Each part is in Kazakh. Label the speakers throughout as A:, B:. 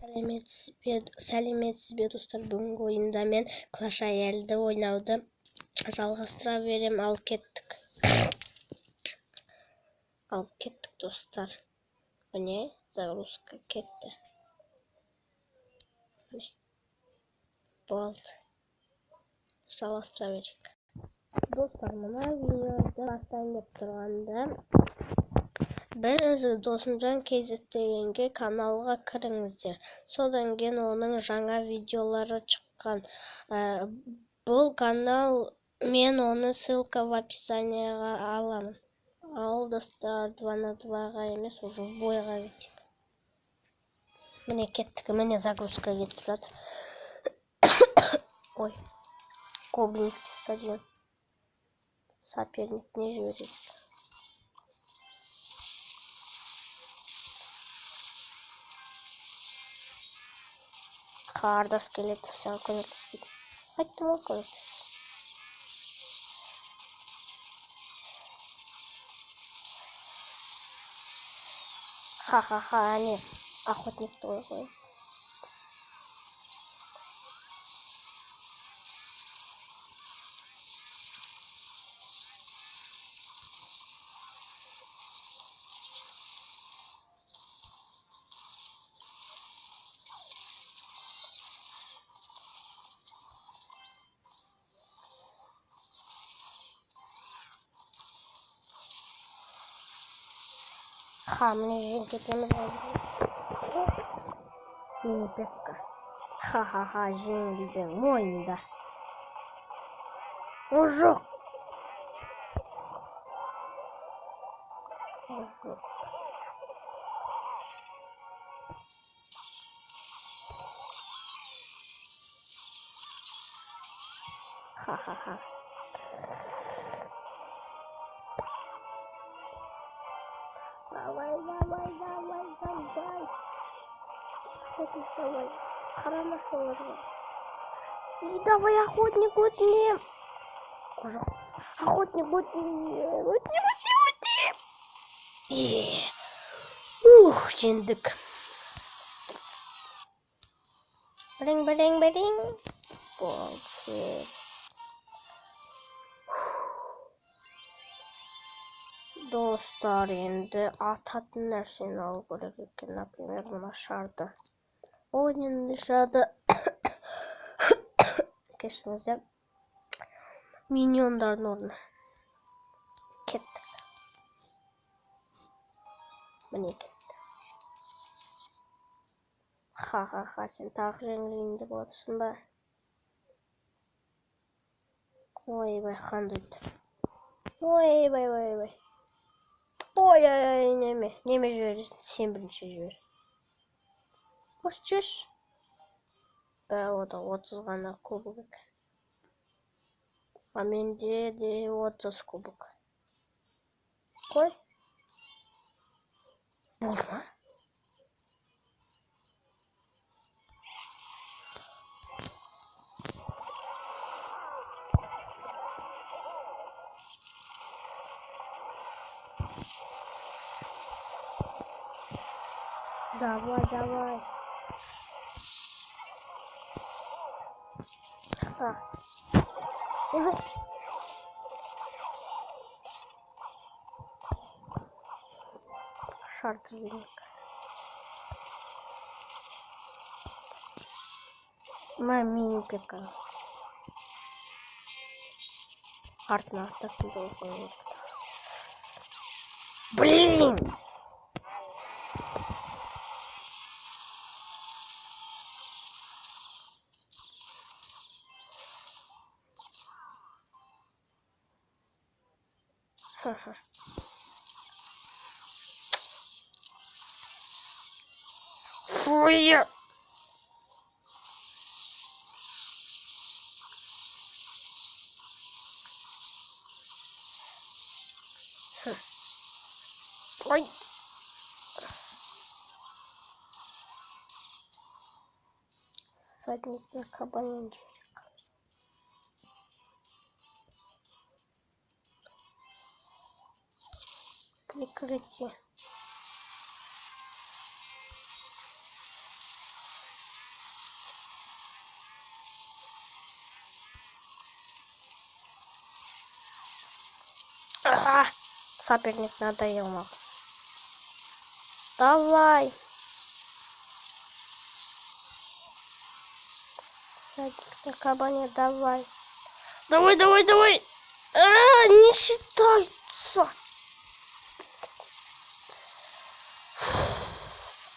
A: Сәлеметсіз бе достар, бүгінгі ойында мен Clash Royale'ді ойнауды жалғастыра берем. Алып кеттік достар. Міне загрузка кетті. Болды. Жалғастыра берейік. Достар, мына видеоды бастайын деп тұрғанда біз Досымжан KZ дегенге каналға кіріңіздер. Содан кейін оның жаңа видеолары шыққан. Бұл канал, мен оны ссылка в описанияға аламын. Ал достар, 2 на 2-ға емес, уже бойға кетейік. Міне кеттік, міне загрузка кетіп жатыр. Ой, Гоблинский стадион. Соперник не жібереді. Қардас келеді, сен көмектеспейді. Айттым ғой көмектеспейді. Ха-ха-ха, әне, охотникті қой. Міне жен кетеміз ғой. Мені пепка. Ха-ха-ха, жеңілді мойында. О, жоқ. Ха-ха-ха. Давай. Давай. Қарамашы оларға. И давай, охотник, өтінем. Охотник, өтінем. Жеңдік. Білің. Болды. Достар, енді ататын нәрсені алу керек екен. Например, мына шарды. Ойынды шарды. Кешіңіздер. Миньондардың орны. Кеттік. Міне кетті. Ха-ха-ха, сен тағы жеңілейінде болатысың ба? Ойбай, қандайды. Ойбай. Ой, неме жібересің, сен бірінші жібер. Осы жеш. Ода 30 ғана кубик. А менде де 30 кубик. Қой. Болма. Давай. Уже. Шартовник. Маминка. Артна атасын долго. Блин! Ха-ха. Ой! Ой! Садник на кабанчик. Прекрати. Соперник надоел нам. Давай. Садик на кабане, давай. Давай. Не считается.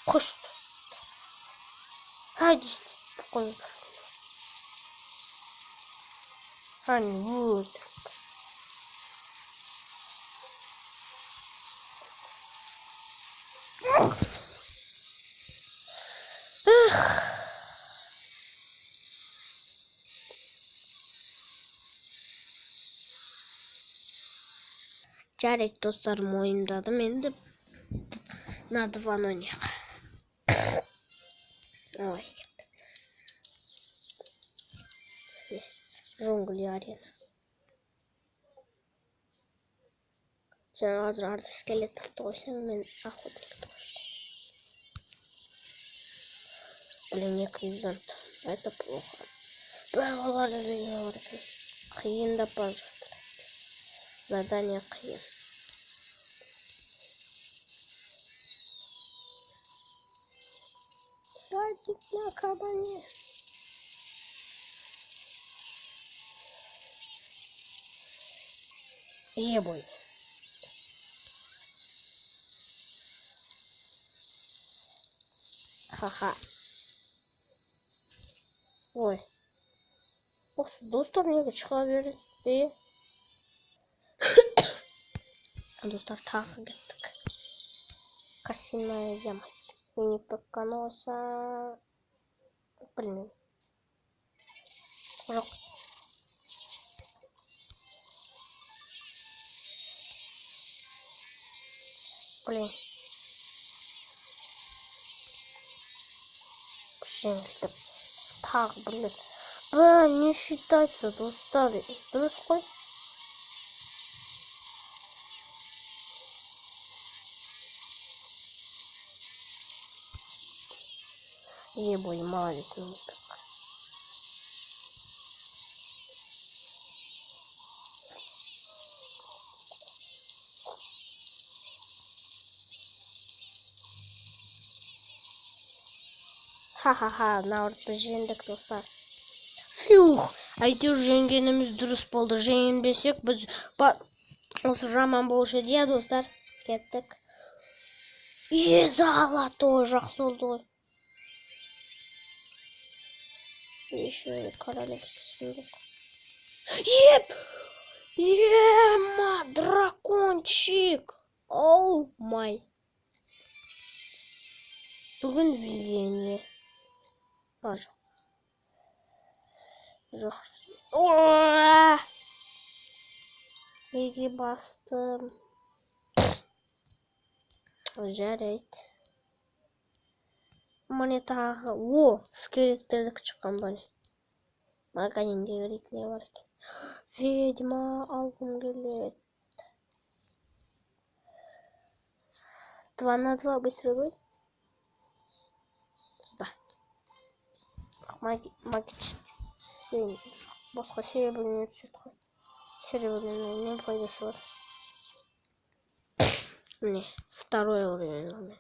A: Кош. Иди. Какой. Вот. Эх. Жарайды достар, мойындадым, енді на 2-0. Давай. Джунгли арена. Сен азыр скелетті қойсаң, мен охотникті қойсам. Блин, 200. Это плохо. Қиын да бар. Задание қиын. Садик на кабане. Ебой. Ха-ха. Ой. Осы достар неге шыға береді? Достар, тағы кеттік. Кассиная яма. Мини ПК-ны болса... Білмеймін. Жоқ. Блин. Жеңілдік. Тағы білет. Не считается, достар. Дұрыс қой. Ебой, молодец, не так. Ха-ха-ха, наурызды жеңдік достар. Фух, әйтеуір жеңгеніміз дұрыс болды. Жеңбесек біз осы жаман болушы еді, иә достар. Кеттік. Золотой жақсы болды ғой. Еще королевский сундук. Ема, дракончик. Оу май. Бүгін везение. Жоқ. Неге бастым? Жарайды. Міне тағы. Скелеттерді шыққан бәне. Магазинде ретіне бар екен. Ведьма алғым келеді. 2 на 2 быстро бой. Да. Магический. Басқа серебряный түсет қой. Серебряный не пайдасы бар. Міне, 2-й уровень.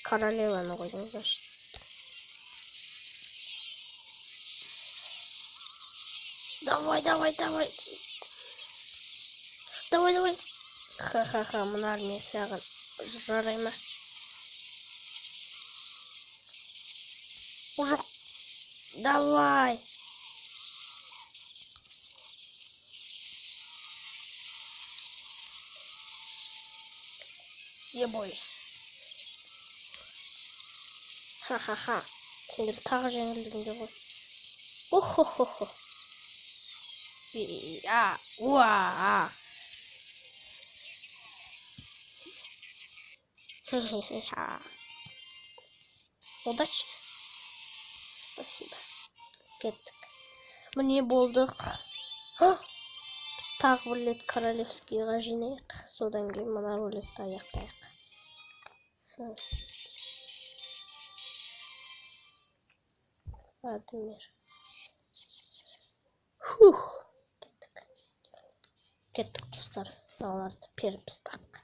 A: Королеваны қойдым, значит. Давай. Давай. Ха-ха-ха, мына не саған жарай ма? Уже. Давай. Ебой. Ха-ха-ха. Сендер тағы жеңілдіңдер ғой. О-хо-хо-хо. Уа. Хе-хе-хе-ха. Удачи. Спасибо. Кеттік. Міне болдық. Тағы бір рет королевскийға жинайық. Содан кейін мына роликті аяқтайық. Владимир. Кеттік. Кеттік достар. Мыналарды періп тастайық.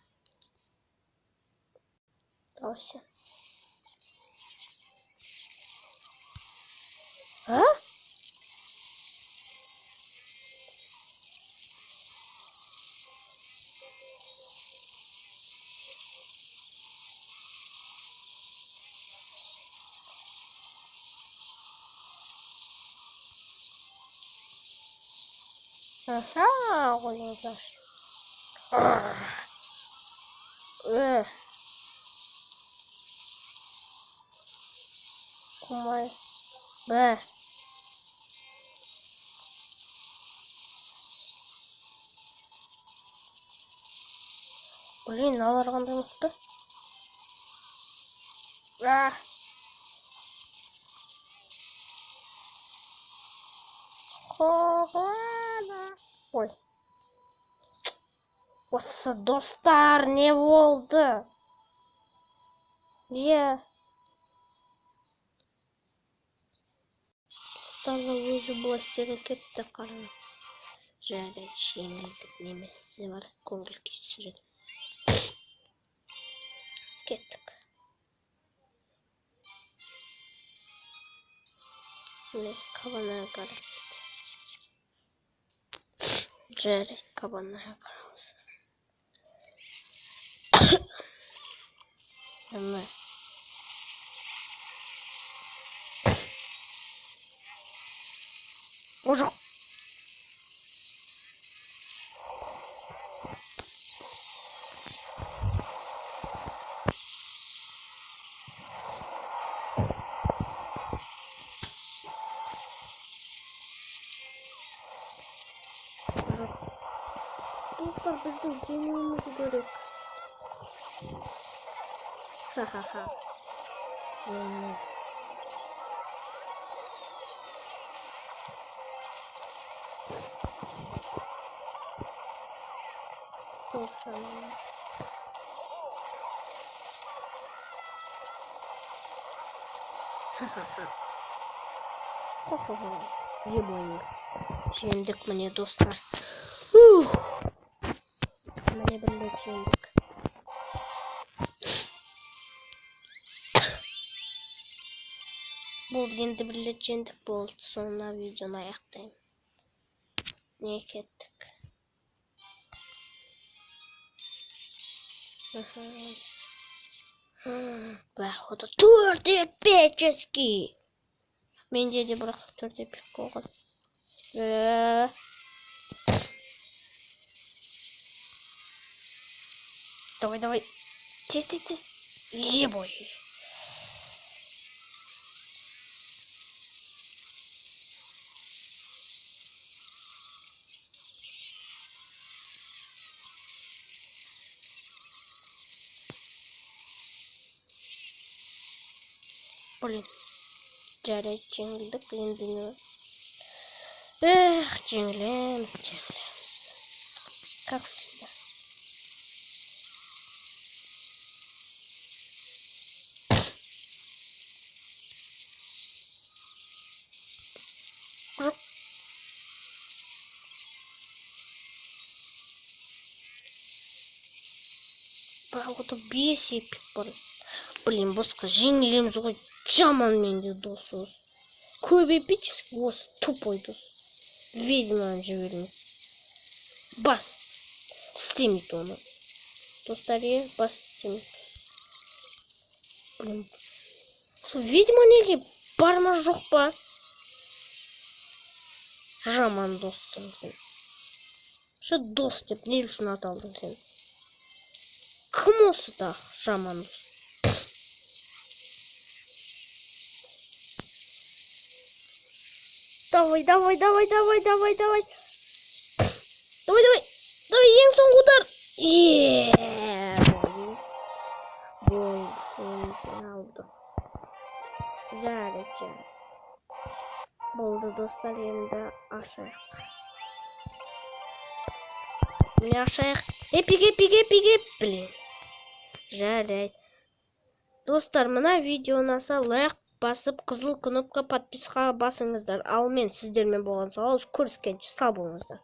A: Давай сен. А? Ага, oyunlar. Kumay. Be. Блин, алар қандай мықты. Ой. Осы достар, не болды? Достардың өзі бластерге кетті қарың. Жарайды, жеңілдік немесі бар, көңіл күй сүреді. Кеттік. Міне, кабанаға қарап. Жарайды, кабанаға қарауыз. Міне. О, жоқ. Достар, біздің жеңуіміз керек. Ха-ха-ха. Ебаный. Жеңдік міне достар. Міне бірлік жеңдік. Бұл енді бірлік жеңдік болды. Соңына видеоны аяқтаймын. Не кеттік. Походу 4 эпический. Менде де бірақ 4 эпик болған. Давай. Тез. Ебой. Блин. Жарайды, жеңілдік енді не? Жеңілеміз. Как всегда. Походу 5 эпик бар. Блин, босқа жеңілеміз ғой. Жаман менде досыз. Көп эпический, осы тупой дос. Ведьманы жібермейді. Бас. Істемейді оны. Достар, бас істемейді. Блин. Сол ведьма неге бар ма жоқ па? Жаман доссың сен. Шы дос деп не үшін аталдың сен? Кім осы да жаман дос? Давай. Давай, ең соңғы удар. Бой, алды. Жарайды. Болды достар, енді ашайық. Міне ашайық. Эпик. Блин. Жарайды. Достар, мына видео ұнаса лайк басып, қызыл кнопка подписқа басыңыздар. Ал мен сіздермен болған соң көріскенше сау болыңыздар.